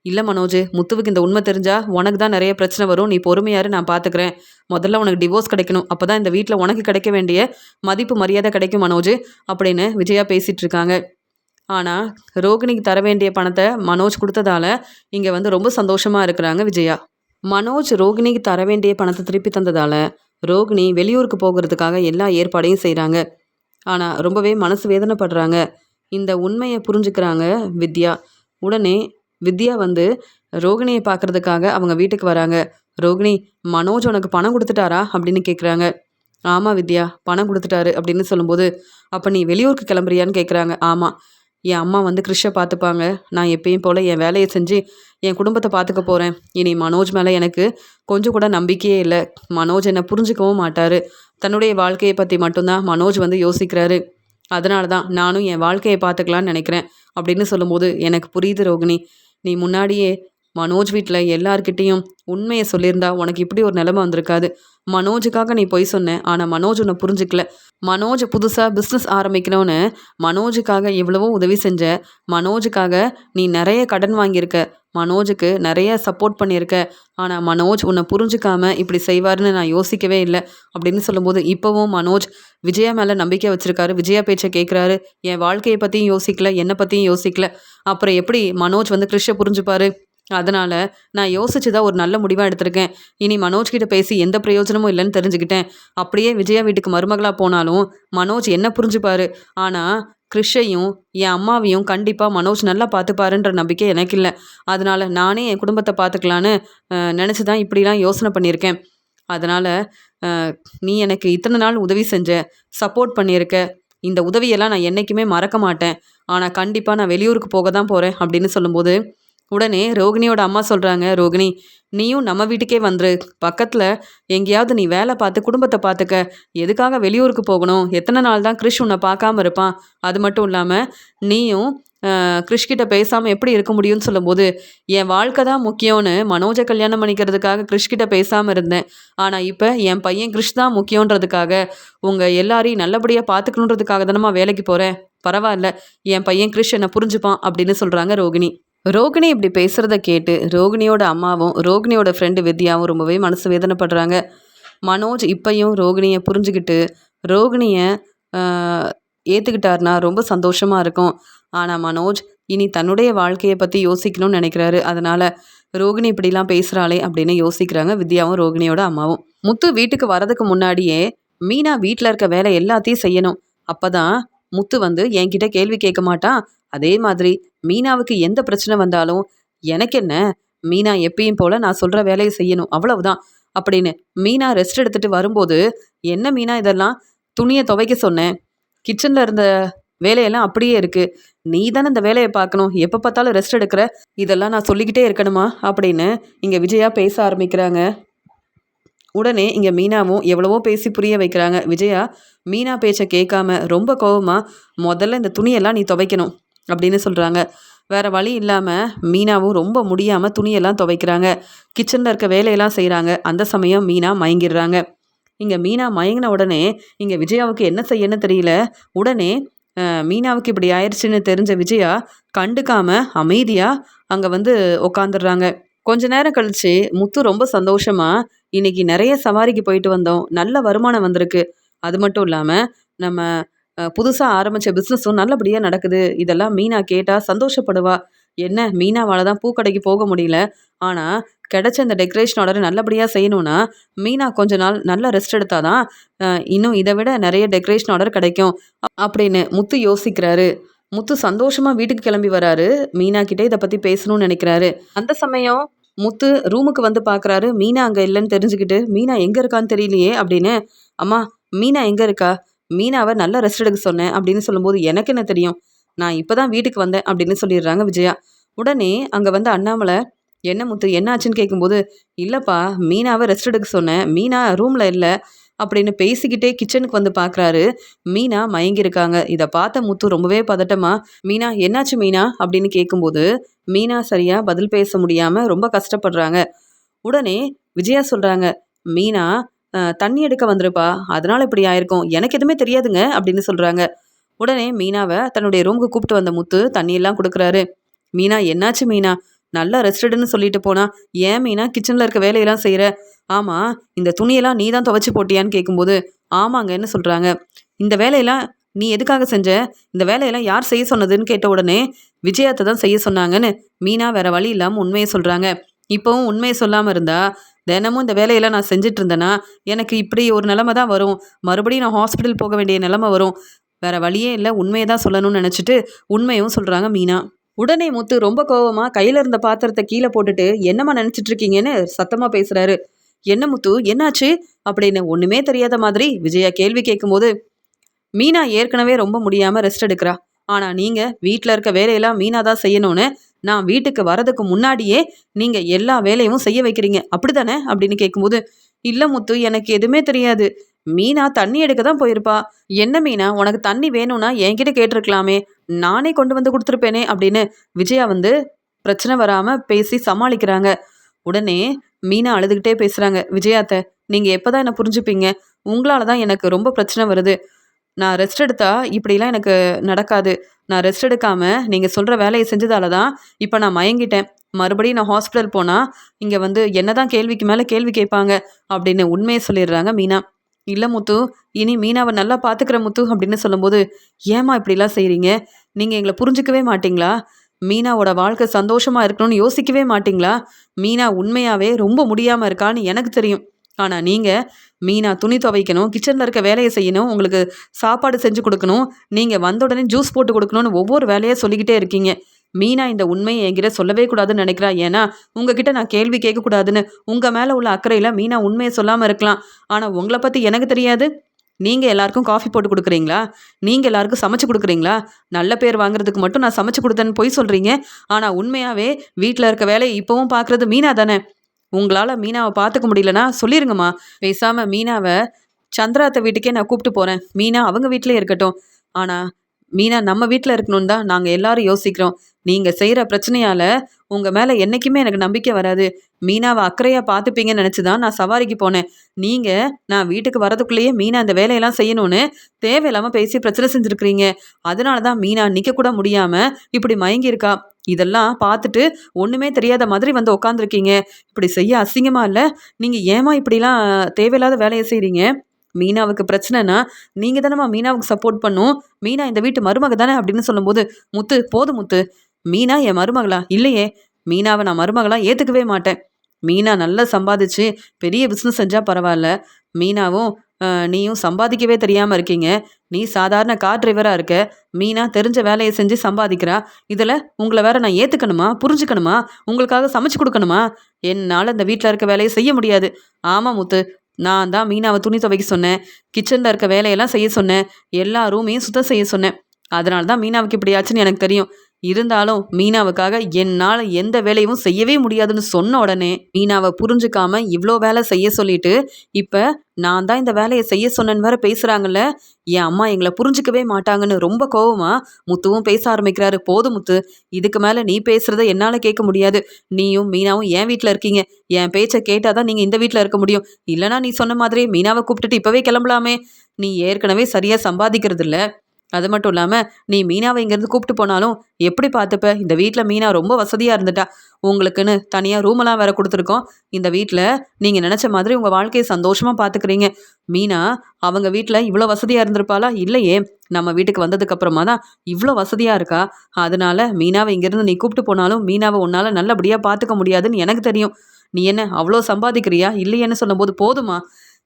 இல்லை மனோஜ், முத்துவுக்கு இந்த உண்மை தெரிஞ்சால் உனக்கு தான் நிறைய பிரச்சனை வரும். நீ பொறுமையாரு, நான் பார்த்துக்கிறேன். முதல்ல உனக்கு டிவோர்ஸ் கிடைக்கணும். அப்போ தான் இந்த வீட்டில் உனக்கு கிடைக்க வேண்டிய மதிப்பு மரியாதை கிடைக்கும் மனோஜ் அப்படின்னு விஜயா பேசிகிட்டு இருக்காங்க. ஆனால் ரோகிணிக்கு தர வேண்டிய பணத்தை மனோஜ் கொடுத்ததால இங்கே வந்து ரொம்ப சந்தோஷமாக இருக்கிறாங்க விஜயா. மனோஜ் ரோகிணிக்கு தர வேண்டிய பணத்தை திருப்பி தந்ததால ரோகிணி வெளியூருக்கு போகிறதுக்காக எல்லா ஏற்பாடையும் செய்கிறாங்க. ஆனால் ரொம்பவே மனசு வேதனைப்படுறாங்க. இந்த உண்மையை புரிஞ்சுக்கிறாங்க வித்யா. உடனே வித்யா வந்து ரோகிணியை பார்க்கறதுக்காக அவங்க வீட்டுக்கு வராங்க. ரோகிணி, மனோஜ் உனக்கு பணம் கொடுத்துட்டாரா அப்படின்னு கேட்குறாங்க. ஆமாம் வித்யா, பணம் கொடுத்துட்டாரு அப்படின்னு சொல்லும்போது, அப்போ நீ வெளியூருக்கு கிளம்புறியான்னு கேட்குறாங்க. ஆமாம், என் அம்மா வந்து கிறிஷை பார்த்துப்பாங்க. நான் எப்பயும் போல் என் வேலையை செஞ்சு என் குடும்பத்தை பார்த்துக்க போகிறேன். இனி மனோஜ் மேலே எனக்கு கொஞ்சம் கூட நம்பிக்கையே இல்லை. மனோஜ் என்னை புரிஞ்சுக்கவும் மாட்டார். தன்னுடைய வாழ்க்கையை பற்றி மட்டும்தான் மனோஜ் வந்து யோசிக்கிறாரு. அதனால தான் நானும் என் வாழ்க்கையை பார்த்துக்கலான்னு நினைக்கிறேன் அப்படின்னு சொல்லும்போது, எனக்கு புரியுது ரோகிணி, நீ முன்னாடியே மனோஜ் வீட்டில் எல்லார்கிட்டேயும் உண்மையை சொல்லியிருந்தா உனக்கு இப்படி ஒரு நிலைமை வந்திருக்காது. மனோஜுக்காக நீ பொய் சொன்ன, ஆனால் மனோஜ் உன்னை புரிஞ்சுக்கல. மனோஜ் புதுசாக பிஸ்னஸ் ஆரம்பிக்கணும்னு மனோஜுக்காக எவ்வளவோ உதவி செஞ்ச. மனோஜுக்காக நீ நிறைய கடன் வாங்கியிருக்க, மனோஜுக்கு நிறைய சப்போர்ட் பண்ணியிருக்க. ஆனால் மனோஜ் உன்னை புரிஞ்சுக்காம இப்படி செய்வார்னு நான் யோசிக்கவே இல்லை அப்படின்னு சொல்லும்போது, இப்போவும் மனோஜ் விஜயா மேலே நம்பிக்கை வச்சுருக்காரு. விஜயா பேச்சை கேட்குறாரு. என் வாழ்க்கையை பற்றியும் யோசிக்கல, என்னை பற்றியும் யோசிக்கல. அப்புறம் எப்படி மனோஜ் வந்து கிறிஷை புரிஞ்சுப்பாரு? அதனால் நான் யோசிச்சு தான் ஒரு நல்ல முடிவாக எடுத்திருக்கேன். இனி மனோஜ் கிட்ட பேசி எந்த பிரயோஜனமும் இல்லைன்னு தெரிஞ்சுக்கிட்டேன். அப்படியே விஜயா வீட்டுக்கு மருமகளாக போனாலும் மனோஜ் என்ன புரிஞ்சுப்பாரு. ஆனால் கிறிஷையும் என் அம்மாவையும் கண்டிப்பாக மனோஜ் நல்லா பார்த்துப்பாருன்ற நம்பிக்கை எனக்கு இல்லை. அதனால் நானே என் குடும்பத்தை பார்த்துக்கலான்னு நினச்சி தான் இப்படிலாம் யோசனை பண்ணியிருக்கேன். அதனால் நீ எனக்கு இத்தனை நாள் உதவி செஞ்ச, சப்போர்ட் பண்ணியிருக்க, இந்த உதவியெல்லாம் நான் என்றைக்குமே மறக்க மாட்டேன். ஆனால் கண்டிப்பாக நான் வெளியூருக்கு போக தான் போகிறேன் அப்படின்னு சொல்லும்போது, உடனே ரோகிணியோட அம்மா சொல்கிறாங்க, ரோகிணி, நீயும் நம்ம வீட்டுக்கே வந்துரு. பக்கத்தில் எங்கேயாவது நீ வேலை பார்த்து குடும்பத்தை பார்த்துக்க. எதுக்காக வெளியூருக்கு போகணும்? எத்தனை நாள் தான் கிறிஷ் உன்னை பார்க்காம இருப்பான்? அது மட்டும் இல்லாமல் நீயும் கிறிஷ்கிட்ட பேசாமல் எப்படி இருக்க முடியும்னு சொல்லும்போது, என் வாழ்க்கை தான் முக்கியம்னு மனோஜை கல்யாணம் பண்ணிக்கிறதுக்காக கிறிஷ்கிட்ட பேசாமல் இருந்தேன். ஆனால் இப்போ என் பையன் கிறிஷ் தான் முக்கியன்றதுக்காக உங்கள் எல்லாரையும் நல்லபடியாக பார்த்துக்கணுன்றதுக்காக தானம்மா வேலைக்கு போகிறேன். பரவாயில்ல, என் பையன் கிறிஷ் என்னை புரிஞ்சுப்பான் அப்படின்னு சொல்கிறாங்க ரோகிணி. ரோகிணி இப்படி பேசுகிறத கேட்டு ரோகிணியோட அம்மாவும் ரோகிணியோட ஃப்ரெண்டு வித்யாவும் ரொம்பவே மனசு வேதனைப்படுறாங்க. மனோஜ் இப்பையும் ரோகிணியை புரிஞ்சுக்கிட்டு ரோகிணியை ஏற்றுக்கிட்டாருனா ரொம்ப சந்தோஷமாக இருக்கும். ஆனால் மனோஜ் இனி தன்னுடைய வாழ்க்கையை பற்றி யோசிக்கணும்னு நினைக்கிறாரு. அதனால் ரோகிணி இப்படிலாம் பேசுகிறாளே அப்படின்னு யோசிக்கிறாங்க வித்யாவும் ரோகிணியோட அம்மாவும். முத்து வீட்டுக்கு வரதுக்கு முன்னாடியே மீனா வீட்டில் இருக்க வேலை எல்லாத்தையும் செய்யணும். அப்போ தான் முத்து வந்து என்கிட்ட கேள்வி கேட்க மாட்டான். அதே மாதிரி மீனாவுக்கு எந்த பிரச்சனை வந்தாலும் எனக்கு என்ன, மீனா எப்பயும் போல் நான் சொல்கிற வேலையை செய்யணும், அவ்வளவுதான் அப்படின்னு மீனா ரெஸ்ட் எடுத்துகிட்டு வரும்போது, என்ன மீனா இதெல்லாம், துணியை துவைக்க சொன்னேன், கிச்சனில் இருந்த வேலையெல்லாம் அப்படியே இருக்குது, நீ தானே இந்த வேலையை பார்க்கணும், எப்போ பார்த்தாலும் ரெஸ்ட் எடுக்கிற, இதெல்லாம் நான் சொல்லிக்கிட்டே இருக்கணுமா அப்படின்னு இங்கே விஜயா பேச ஆரம்பிக்கிறாங்க. உடனே இங்கே மீனாவும் எவ்வளவோ பேசி புரிய வைக்கிறாங்க. விஜயா மீனா பேச்சை கேட்காம ரொம்ப கோவமாக, முதல்ல இந்த துணியெல்லாம் நீ துவைக்கணும், அப்படின்னு சொல்கிறாங்க. வேறு வழி இல்லாமல் மீனாவும் ரொம்ப முடியாமல் துணியெல்லாம் துவைக்கிறாங்க. கிச்சனில் இருக்க வேலையெல்லாம் செய்கிறாங்க. அந்த சமயம் மீனா மயங்கிடுறாங்க. இங்கே மீனா மயங்கின உடனே இங்கே விஜயாவுக்கு என்ன செய்யன்னு தெரியல. உடனே மீனாவுக்கு இப்படி ஆயிடுச்சுன்னு தெரிஞ்ச விஜயா கண்டுக்காமல் அமைதியாக அங்கே வந்து உக்காந்துடுறாங்க. கொஞ்ச நேரம் கழிச்சு முத்து ரொம்ப சந்தோஷமா, இன்னைக்கு நிறைய சவாரிக்கு போயிட்டு வந்தோம், நல்ல வருமானம் வந்திருக்கு, அது மட்டும் இல்லாமல் நம்ம புதுசாக ஆரம்பித்த பிஸ்னஸும் நல்லபடியாக நடக்குது, இதெல்லாம் மீனா கேட்டால் சந்தோஷப்படுவா. என்ன மீனாவால் தான் பூக்கடைக்கு போக முடியல, ஆனால் கிடைச்ச இந்த டெக்கரேஷன் ஆர்டர் நல்லபடியாக செய்யணும்னா மீனா கொஞ்ச நாள் நல்லா ரெஸ்ட் எடுத்தாதான் இன்னும் இதை விட நிறைய டெக்கரேஷன் ஆர்டர் கிடைக்கும் அப்படின்னு முத்து யோசிக்கிறாரு. முத்து சந்தோஷமா வீட்டுக்கு கிளம்பி வராரு. மீனா கிட்டே இதை பற்றி பேசணும்னு நினைக்கிறாரு. அந்த சமயம் முத்து ரூமுக்கு வந்து பார்க்குறாரு. மீனா அங்கே இல்லைன்னு தெரிஞ்சுக்கிட்டு, மீனா எங்கே இருக்கான்னு தெரியலையே அப்படின்னு, அம்மா மீனா எங்கே இருக்கா, மீனாவை நல்லா ரெஸ்ட் எடுக்க சொன்னேன் அப்படின்னு சொல்லும்போது, எனக்கு என்ன தெரியும், நான் இப்போ தான் வீட்டுக்கு வந்தேன் அப்படின்னு சொல்லிடுறாங்க விஜயா. உடனே அங்கே வந்து அண்ணாமலை, என்ன முத்து என்னாச்சுன்னு கேட்கும்போது, இல்லைப்பா மீனாவை ரெஸ்ட் எடுக்க சொன்னேன், மீனா ரூமில் இல்லை அப்படின்னு பேசிக்கிட்டே கிச்சனுக்கு வந்து பார்க்குறாரு. மீனா மயங்கியிருக்காங்க. இதை பார்த்த முத்து ரொம்பவே பதட்டமா, மீனா என்னாச்சு மீனா அப்படின்னு கேட்கும்போது, மீனா சரியாக பதில் பேச முடியாமல் ரொம்ப கஷ்டப்படுறாங்க. உடனே விஜயா சொல்கிறாங்க, மீனா தண்ணி எடுக்க வந்திருப்பா, அதனால் இப்படி ஆயிருக்கும், எனக்கு எதுவுமே தெரியாதுங்க அப்படின்னு சொல்கிறாங்க. உடனே மீனாவை தன்னுடைய ரூமுக்கு கூப்பிட்டு வந்த முத்து தண்ணியெல்லாம் கொடுக்குறாரு. மீனா என்னாச்சு மீனா, நல்லா ரெஸ்டடுன்னு சொல்லிட்டு போனா, ஏன் மீனா கிச்சனில் இருக்க வேலையெல்லாம் செய்கிற, ஆமாம் இந்த துணியெல்லாம் நீ தான் துவைச்சி போட்டியான்னு கேட்கும்போது, ஆமாங்கன்னு சொல்கிறாங்க. இந்த வேலையெல்லாம் நீ எதுக்காக செஞ்ச, இந்த வேலையெல்லாம் யார் செய்ய சொன்னதுன்னு கேட்ட உடனே, விஜயாத்தை தான் செய்ய சொன்னாங்கன்னு மீனா வேற வழி இல்லாமல் உண்மையை சொல்கிறாங்க. இப்போவும் உண்மையை சொல்லாமல் இருந்தா, தினமும் இந்த வேலையெல்லாம் நான் செஞ்சுட்டு இருந்தேன்னா எனக்கு இப்படி ஒரு நிலமை தான் வரும், மறுபடியும் நான் ஹாஸ்பிட்டல் போக வேண்டிய நிலமை வரும், வேற வழியே இல்லை, உண்மையை தான் சொல்லணும்னு நினச்சிட்டு உண்மையும் சொல்கிறாங்க மீனா. உடனே முத்து ரொம்ப கோவமா கையில இருந்த பாத்திரத்தை கீழே போட்டுட்டு, என்னம்மா நினைச்சிட்டு இருக்கீங்கன்னு சத்தமா பேசுறாரு. என்ன முத்து என்னாச்சு அப்படின்னு ஒண்ணுமே தெரியாத மாதிரி விஜயா கேள்வி கேட்கும்போது, மீனா ஏற்கனவே ரொம்ப முடியாம ரெஸ்ட் எடுக்கிறா, ஆனா நீங்க வீட்டில் இருக்க வேலையெல்லாம் மீனா தான் செய்யணும்னு நான் வீட்டுக்கு வரதுக்கு முன்னாடியே நீங்க எல்லா வேலையும் செய்ய வைக்கிறீங்க, அப்படித்தானே அப்படின்னு கேட்கும்போது, இல்ல முத்து எனக்கு எதுவுமே தெரியாது, மீனா தண்ணி எடுக்க தான் போயிருப்பா, என்ன மீனா உனக்கு தண்ணி வேணும்னா என்கிட்ட கேட்டிருக்கலாமே, நானே கொண்டு வந்து கொடுத்துருப்பேனே அப்படின்னு விஜயா வந்து பிரச்சனை வராமல் பேசி சமாளிக்கிறாங்க. உடனே மீனா அழுதுகிட்டே பேசுகிறாங்க, விஜயாத்த நீங்கள் எப்போ தான் என்னை புரிஞ்சுப்பீங்க, உங்களால் தான் எனக்கு ரொம்ப பிரச்சனை வருது, நான் ரெஸ்ட் எடுத்தா இப்படிலாம் எனக்கு நடக்காது, நான் ரெஸ்ட் எடுக்காமல் நீங்கள் சொல்கிற வேலையை செஞ்சதால தான் இப்போ நான் மயங்கிட்டேன், மறுபடியும் நான் ஹாஸ்பிட்டல் போனால் இங்கே வந்து என்ன தான் கேள்விக்கு மேலே கேள்வி கேட்பாங்க அப்படின்னு உண்மையை சொல்லிடுறாங்க மீனா. இல்லை முத்து, இனி மீனாவை நல்லா பார்த்துக்கிற முத்து அப்படின்னு சொல்லும்போது, ஏமா இப்படிலாம் செய்கிறீங்க, நீங்கள் எங்களை புரிஞ்சிக்கவே மாட்டிங்களா, மீனாவோட வாழ்க்கை சந்தோஷமாக இருக்கணும்னு யோசிக்கவே மாட்டிங்களா, மீனா உண்மையாகவே ரொம்ப முடியாமல் இருக்கான்னு எனக்கு தெரியும், ஆனால் நீங்கள் மீனா துணி துவைக்கணும், கிச்சனில் இருக்க வேலையை செய்யணும், உங்களுக்கு சாப்பாடு செஞ்சு கொடுக்கணும், நீங்கள் வந்த உடனே ஜூஸ் போட்டு கொடுக்கணும்னு ஒவ்வொரு வேலையாக சொல்லிக்கிட்டே இருக்கீங்க, மீனா இந்த உண்மையை என்கிட்ட சொல்லவே கூடாதுன்னு நினைக்கிறா, ஏன்னா உங்ககிட்ட நான் கேள்வி கேட்கக்கூடாதுன்னு உங்கள் மேலே உள்ள அக்கறையில் மீனா உண்மையை சொல்லாமல் இருக்கலாம், ஆனால் உங்களை பற்றி எனக்கு தெரியாது, நீங்கள் எல்லாருக்கும் காஃபி போட்டு கொடுக்குறீங்களா, நீங்கள் எல்லாருக்கும் சமைச்சு கொடுக்குறீங்களா, நல்ல பேர் வாங்குறதுக்கு மட்டும் நான் சமைச்சு கொடுத்தேன்னு பொய் சொல்கிறீங்க, ஆனால் உண்மையாகவே வீட்டில் இருக்க வேலையை இப்போவும் பார்க்குறது மீனா தானே, உங்களால் மீனாவை பார்த்துக்க முடியலன்னா சொல்லிருங்கம்மா, பேசாமல் மீனாவை சந்திராத்த வீட்டுக்கே நான் கூப்பிட்டு போகிறேன், மீனா அவங்க வீட்டிலே இருக்கட்டும், ஆனால் மீனா நம்ம வீட்டில் இருக்கணும்னு தான் நாங்கள் எல்லாரும் யோசிக்கிறோம், நீங்கள் செய்கிற பிரச்சனையால் உங்கள் மேலே என்றைக்குமே எனக்கு நம்பிக்கை வராது, மீனாவை அக்கறையாக பார்த்துப்பீங்கன்னு நினச்சி தான் நான் சவாரிக்கு போனேன், நீங்கள் நான் வீட்டுக்கு வரதுக்குள்ளேயே மீனா இந்த வேலையெல்லாம் செய்யணும்னு தேவையில்லாமல் பேசி பிரச்சனை செஞ்சுருக்கிறீங்க, அதனால தான் மீனா நிற்கக்கூட முடியாமல் இப்படி மயங்கியிருக்கா, இதெல்லாம் பார்த்துட்டு ஒன்றுமே தெரியாத மாதிரி வந்து உட்காந்துருக்கீங்க, இப்படி செய்ய அசிங்கமாக இல்லை, நீங்கள் ஏமா இப்படிலாம் தேவையில்லாத வேலையை செய்கிறீங்க, மீனாவுக்கு பிரச்சனைனா நீங்கள் தானேம்மா மீனாவுக்கு சப்போர்ட் பண்ணும், மீனா இந்த வீட்டு மருமக தானே அப்படின்னு சொல்லும்போது, முத்து போதும் முத்து, மீனா என் மருமகளா, இல்லையே, மீனாவை நான் மருமகளாக ஏற்றுக்கவே மாட்டேன், மீனா நல்லா சம்பாதிச்சு பெரிய பிஸ்னஸ் செஞ்சால் பரவாயில்ல, மீனாவும் நீயும் சம்பாதிக்கவே தெரியாமல் இருக்கீங்க, நீ சாதாரண கார் டிரைவராக இருக்க, மீனா தெரிஞ்ச வேலையை செஞ்சு சம்பாதிக்கிறா, இதில் உங்களை வேற நான் ஏற்றுக்கணுமா, புரிஞ்சுக்கணுமா, உங்களுக்காக சமைச்சு கொடுக்கணுமா, என்னால் இந்த வீட்டில் இருக்க வேலையை செய்ய முடியாது, ஆமாம் முத்து, நான் தான் மீனாவை துணி துவைக்க சொன்னேன், கிச்சனில் இருக்க வேலையெல்லாம் செய்ய சொன்னேன், எல்லா ரூமையும் சுத்தம் செய்ய சொன்னேன், அதனால தான் மீனாவுக்கு இப்படி ஆச்சுன்னு எனக்கு தெரியும், இருந்தாலும் மீனாவுக்காக என்னால் எந்த வேலையும் செய்யவே முடியாதுன்னு சொன்ன உடனே மீனாவை புரிஞ்சுக்காம இவ்வளோ வேலை செய்ய சொல்லிட்டு இப்போ நான் தான் இந்த வேலையை செய்ய சொன்னேன்னு வேற பேசுகிறாங்கல்ல, என் அம்மா எங்களை புரிஞ்சுக்கவே மாட்டாங்கன்னு ரொம்ப கோவமா முத்துவும் பேச ஆரம்பிக்கிறாரு. போதும் முத்து, இதுக்கு மேலே நீ பேசுகிறத என்னால் கேட்க முடியாது. நீயும் மீனாவும் என் வீட்டில் இருக்கீங்க. என் பேச்சை கேட்டால் தான் நீங்கள் இந்த வீட்டில் இருக்க முடியும். இல்லைனா நீ சொன்ன மாதிரி மீனாவை கூப்பிட்டுட்டு இப்போவே கிளம்பலாமே. நீ ஏற்கனவே சரியாக சம்பாதிக்கிறது இல்லை. அது மட்டும் இல்லாமல் நீ மீனாவை இங்கேருந்து கூப்பிட்டு போனாலும் எப்படி பார்த்துப்ப? இந்த வீட்டில் மீனா ரொம்ப வசதியாக இருந்துட்டா. உங்களுக்குன்னு தனியாக ரூமெல்லாம் வேற கொடுத்துருக்கோம். இந்த வீட்டில் நீங்கள் நினச்ச மாதிரி உங்கள் வாழ்க்கையை சந்தோஷமாக பார்த்துக்கிறீங்க. மீனா அவங்க வீட்டில் இவ்வளோ வசதியாக இருந்திருப்பாளா? இல்லையே. நம்ம வீட்டுக்கு வந்ததுக்கப்புறமா தான் இவ்வளோ வசதியாக இருக்கா. அதனால மீனாவை இங்கேருந்து நீ கூப்பிட்டு போனாலும் மீனாவை உன்னால் நல்லபடியாக பார்த்துக்க முடியாதுன்னு எனக்கு தெரியும். நீ என்ன அவ்வளோ சம்பாதிக்கிறியா இல்லையேன்னு சொல்லும்போது போதுமா,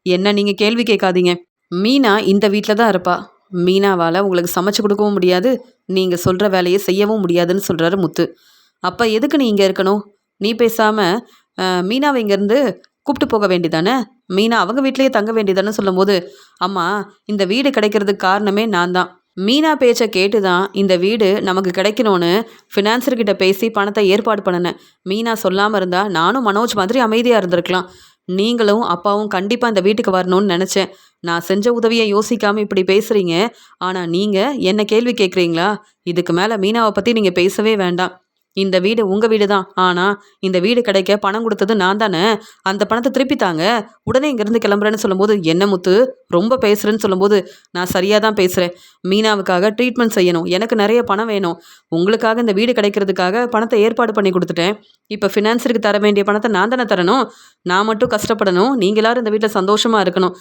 என்ன நீங்கள் கேள்வி கேட்காதீங்க. மீனா இந்த வீட்டில் தான் இருப்பா. மீனாவால் உங்களுக்கு சமைச்சு கொடுக்கவும் முடியாது, நீங்கள் சொல்கிற வேலையை செய்யவும் முடியாதுன்னு சொல்கிறாரு முத்து. அப்போ எதுக்கு நீ இங்கே இருக்கணும்? நீ பேசாமல் மீனாவை இங்கேருந்து கூப்பிட்டு போக வேண்டியதானே, மீனா அவங்க வீட்டிலேயே தங்க வேண்டியதானே சொல்லும்போது, அம்மா இந்த வீடு கிடைக்கிறதுக்கு காரணமே நான் தான். மீனா பேச்சை கேட்டு தான் இந்த வீடு நமக்கு கிடைக்கணும்னு ஃபினான்சர்கிட்ட பேசி பணத்தை ஏற்பாடு பண்ணினேன். மீனா சொல்லாமல் இருந்தால் நானும் மனோஜ் மாதிரி அமைதியாக இருந்திருக்கலாம். நீங்களும் அப்பாவும் கண்டிப்பாக இந்த வீட்டுக்கு வரணும்னு நினச்சேன். நான் செஞ்ச உதவியை யோசிக்காமல் இப்படி பேசுகிறீங்க. ஆனால் நீங்கள் என்ன கேள்வி கேட்குறீங்களா? இதுக்கு மேலே மீனாவை பற்றி நீங்கள் பேசவே வேண்டாம். இந்த வீடு உங்கள் வீடு தான். ஆனால் இந்த வீடு கிடைக்க பணம் கொடுத்தது நான் தானே. அந்த பணத்தை திருப்பி தாங்க. உடனே இங்கேருந்து கிளம்புறேன்னு சொல்லும்போது, என்ன முத்து ரொம்ப பேசுகிறேன்னு சொல்லும்போது, நான் சரியாக தான் பேசுகிறேன். மீனாவுக்காக ட்ரீட்மெண்ட் செய்யணும். எனக்கு நிறைய பணம் வேணும். உங்களுக்காக இந்த வீடு கிடைக்கிறதுக்காக பணத்தை ஏற்பாடு பண்ணி கொடுத்துட்டேன். இப்போ ஃபினான்ஸருக்கு தர வேண்டிய பணத்தை நான் தானே தரணும். நான் மட்டும் கஷ்டப்படணும், நீங்கள் எல்லாரும் இந்த வீட்டில் சந்தோஷமாக இருக்கணும்.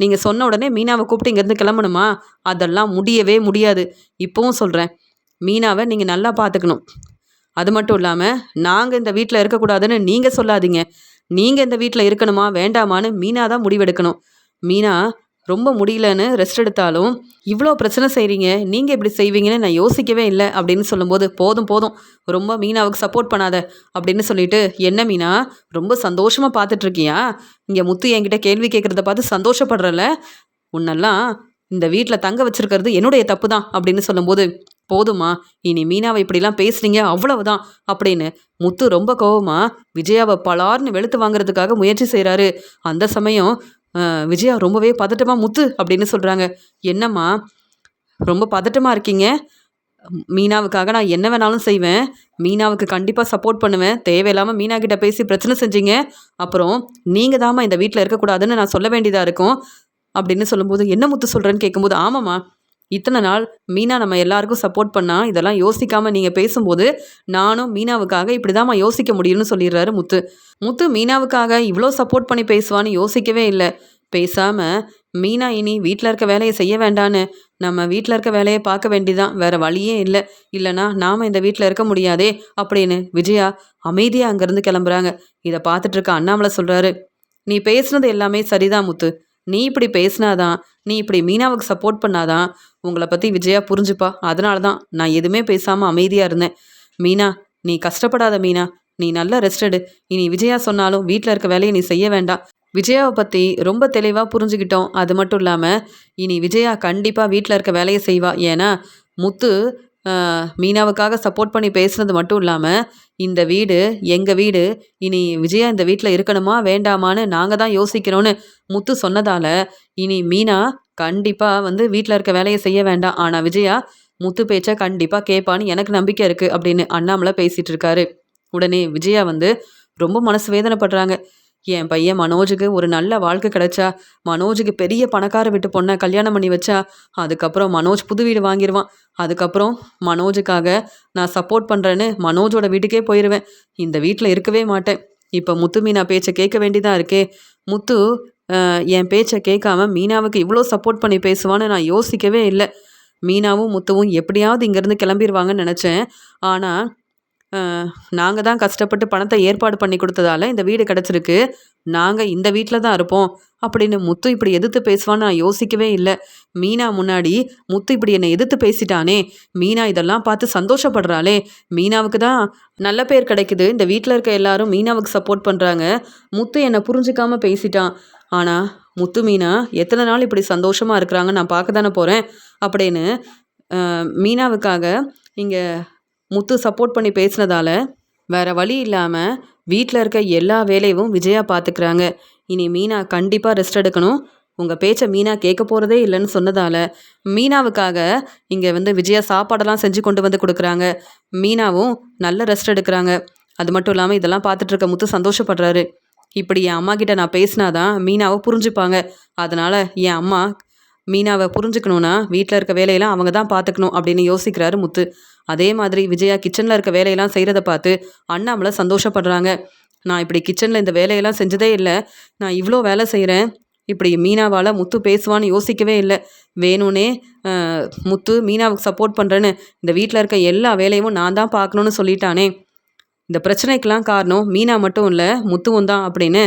நீங்கள் சொன்ன உடனே மீனாவை கூப்பிட்டு இங்கேருந்து கிளம்பணுமா? அதெல்லாம் முடியவே முடியாது. இப்போவும் சொல்கிறேன், மீனாவை நீங்கள் நல்லா பார்த்துக்கணும். அது மட்டும் இல்லாமல் நாங்கள் இந்த வீட்டில் இருக்கக்கூடாதுன்னு நீங்கள் சொல்லாதீங்க. நீங்கள் இந்த வீட்டில் இருக்கணுமா வேண்டாமான்னு மீனா தான் முடிவெடுக்கணும். மீனா ரொம்ப முடியலன்னு ரெஸ்ட் எடுத்தாலும் இவ்வளோ பிரச்சனை செய்கிறீங்க, நீங்கள் இப்படி செய்வீங்கன்னு நான் யோசிக்கவே இல்லை அப்படின்னு சொல்லும்போது, போதும் போதும் ரொம்ப மீனாவுக்கு சப்போர்ட் பண்ணாத அப்படின்னு சொல்லிட்டு, என்ன மீனா ரொம்ப சந்தோஷமாக பார்த்துட்ருக்கியா? இங்கே முத்து என்கிட்ட கேள்வி கேட்குறத பார்த்து சந்தோஷப்படுறல? உன்னெல்லாம் இந்த வீட்டில் தங்க வச்சிருக்கிறது என்னுடைய தப்பு தான் அப்படின்னு சொல்லும்போது, போதுமா இனி மீனாவை இப்படிலாம் பேசுறீங்க அவ்வளவுதான் அப்படின்னு முத்து ரொம்ப கோவமா விஜயாவை பலார்னு வெளுத்து வாங்குறதுக்காக முயற்சி செய்கிறாரு. அந்த சமயம் விஜயா ரொம்பவே பதட்டமா முத்து அப்படின்னு சொல்கிறாங்க. என்னம்மா ரொம்ப பதட்டமாக இருக்கீங்க? மீனாவுக்காக நான் என்ன வேணாலும் செய்வேன். மீனாவுக்கு கண்டிப்பாக சப்போர்ட் பண்ணுவேன். தேவையில்லாமல் மீனா கிட்ட பேசி பிரச்சனை செஞ்சீங்க, அப்புறம் நீங்கள் தாம்மா இந்த வீட்டில் இருக்கக்கூடாதுன்னு நான் சொல்ல வேண்டியதாக இருக்கும் அப்படின்னு சொல்லும்போது, என்ன முத்து சொல்கிறேன்னு கேட்கும்போது, ஆமாம்மா இத்தனை நாள் மீனா நம்ம எல்லாருக்கும் சப்போர்ட் பண்ணால் இதெல்லாம் யோசிக்காமல் நீங்கள் பேசும்போது நானும் மீனாவுக்காக இப்படி தாம்மா யோசிக்க முடியும்னு சொல்லிடுறாரு முத்து. முத்து மீனாவுக்காக இவ்வளோ சப்போர்ட் பண்ணி பேசுவான்னு யோசிக்கவே இல்லை. பேசாமல் மீனா இனி வீட்டில் இருக்க வேலையை செய்ய வேண்டான்னு நம்ம வீட்டில் இருக்க வேலையை பார்க்க வேண்டியதான், வேற வழியே இல்லை. இல்லைனா நாம் இந்த வீட்டில் இருக்க முடியாதே அப்படின்னு விஜயா அமைதியாக அங்கேருந்து கிளம்புறாங்க. இதை பார்த்துட்டு இருக்க அண்ணாமலை சொல்கிறாரு, நீ பேசுனது எல்லாமே சரிதான் முத்து. நீ இப்படி பேசினாதான், நீ இப்படி மீனாவுக்கு சப்போர்ட் பண்ணாதான் உங்களை பற்றி விஜயா புரிஞ்சுப்பா. அதனால தான் நான் எதுவுமே பேசாமல் அமைதியாக இருந்தேன். மீனா நீ கஷ்டப்படாத மீனா, நீ நல்லா ரெஸ்ட் எடு. இனி விஜயா சொன்னாலும் வீட்டில் இருக்க வேலையை நீ செய்ய வேண்டாம். விஜயாவை பற்றி ரொம்ப தெளிவாக புரிஞ்சுக்கிட்டோம். அது மட்டும் இல்லாமல் இனி விஜயா கண்டிப்பாக வீட்டில் இருக்க வேலையை செய்வா. ஏன்னா முத்து மீனாவுக்காக சப்போர்ட் பண்ணி பேசுனது மட்டும் இல்லாமல் இந்த வீடு எங்கள் வீடு, இனி விஜயா இந்த வீட்டில் இருக்கணுமா வேண்டாமான்னு நாங்கள் தான் யோசிக்கிறோன்னு முத்து சொன்னதால் இனி மீனா கண்டிப்பாக வீட்டில் இருக்க வேலையை செய்ய வேண்டாம். ஆனால் விஜயா முத்து பேச்சை கண்டிப்பாக கேட்பான்னு எனக்கு நம்பிக்கை இருக்குது அப்படின்னு அண்ணாமலை பேசிகிட்டு இருக்காரு. உடனே விஜயா ரொம்ப மனசு வேதனைப்படுறாங்க. என் பையன் மனோஜுக்கு ஒரு நல்ல வாழ்க்கை கிடைச்சா, மனோஜுக்கு பெரிய பணக்கார வீட்டு பொண்ணை கல்யாணம் பண்ணி வச்சா, அதுக்கப்புறம் மனோஜ் புது வீடு வாங்கிடுவான். அதுக்கப்புறம் மனோஜுக்காக நான் சப்போர்ட் பண்ணுறேன்னு மனோஜோட வீட்டுக்கே போயிடுவேன். இந்த வீட்டில் இருக்கவே மாட்டேன். இப்போ முத்து மீனா பேச்சை கேட்க வேண்டியதாக இருக்கே. முத்து என் பேச்சை கேட்காம மீனாவுக்கு இவ்வளோ சப்போர்ட் பண்ணி பேசுவான்னு நான் யோசிக்கவே இல்லை. மீனாவும் முத்துவும் எப்படியாவது இங்கேருந்து கிளம்பிடுவாங்கன்னு நினச்சேன். ஆனால் நாங்கள் தான் கஷ்டப்பட்டு பணத்தை ஏற்பாடு பண்ணி கொடுத்ததால இந்த வீடு கிடச்சிருக்கு. நாங்கள் இந்த வீட்டில் தான் இருப்போம் அப்படின்னு முத்து இப்படி எதிர்த்து பேசுவான்னு நான் யோசிக்கவே இல்லை. மீனா முன்னாடி முத்து இப்படி என்னை எதிர்த்து பேசிட்டானே, மீனா இதெல்லாம் பார்த்து சந்தோஷப்படுறாளே, மீனாவுக்கு தான் நல்ல பேர் கிடைக்குது, இந்த வீட்டில் இருக்க எல்லாரும் மீனாவுக்கு சப்போர்ட் பண்ணுறாங்க, முத்து என்னை புரிஞ்சுக்காமல் பேசிட்டான். ஆனால் முத்து மீனா எத்தனை நாள் இப்படி சந்தோஷமாக இருக்கிறாங்க நான் பார்க்க தானே போகிறேன் அப்படின்னு மீனாவுக்காக இங்கே முத்து சப்போர்ட் பண்ணி பேசினதால வேற வழி இல்லாமல் வீட்டில் இருக்க எல்லா வேலையும் விஜயா பார்த்துக்கிறாங்க. இனி மீனா கண்டிப்பாக ரெஸ்ட் எடுக்கணும். உங்கள் பேச்சை மீனா கேட்க போகிறதே இல்லைன்னு சொன்னதால் மீனாவுக்காக இங்கே வந்து விஜயா சாப்பாடெல்லாம் செஞ்சு கொண்டு வந்து கொடுக்குறாங்க. மீனாவும் நல்ல ரெஸ்ட் எடுக்கிறாங்க. அது மட்டும் இல்லாமல் இதெல்லாம் பார்த்துட்டு இருக்க முத்து சந்தோஷப்படுறாரு. இப்படி என் அம்மா கிட்ட நான் பேசினாதான் மீனாவை புரிஞ்சுப்பாங்க. அதனால் என் அம்மா மீனாவை புரிஞ்சுக்கணுன்னா வீட்டில் இருக்க வேலையெல்லாம் அவங்க தான் பார்த்துக்கணும் அப்படின்னு யோசிக்கிறாரு முத்து. அதே மாதிரி விஜயா கிச்சனில் இருக்க வேலையெல்லாம் செய்கிறத பார்த்து அண்ணாமலை சந்தோஷப்படுறாங்க. நான் இப்படி கிச்சனில் இந்த வேலையெல்லாம் செஞ்சதே இல்லை. நான் இவ்வளோ வேலை செய்கிறேன். இப்படி மீனாவால் முத்து பேசுவான்னு யோசிக்கவே இல்லை. வேணும்னே முத்து மீனாவுக்கு சப்போர்ட் பண்ணுறேன்னு இந்த வீட்டில் இருக்க எல்லா வேலையும் நான் தான் பார்க்கணுன்னு சொல்லிட்டானே. இந்த பிரச்சனைக்கெல்லாம் காரணம் மீனா மட்டும் இல்லை முத்துவும் தான் அப்படின்னு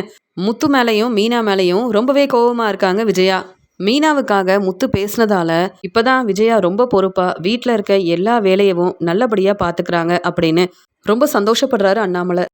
முத்து மேலேயும் மீனா மேலேயும் ரொம்பவே கோபமாக இருக்காங்க விஜயா. மீனாவுக்காக முத்து பேசினதால இப்போதான் விஜயா ரொம்ப பொறுப்பாக வீட்டில் இருக்க எல்லா வேலையவும் நல்லபடியாக பார்த்துக்கிறாங்க அப்படின்னு ரொம்ப சந்தோஷப்படுறாரு அண்ணாமலை.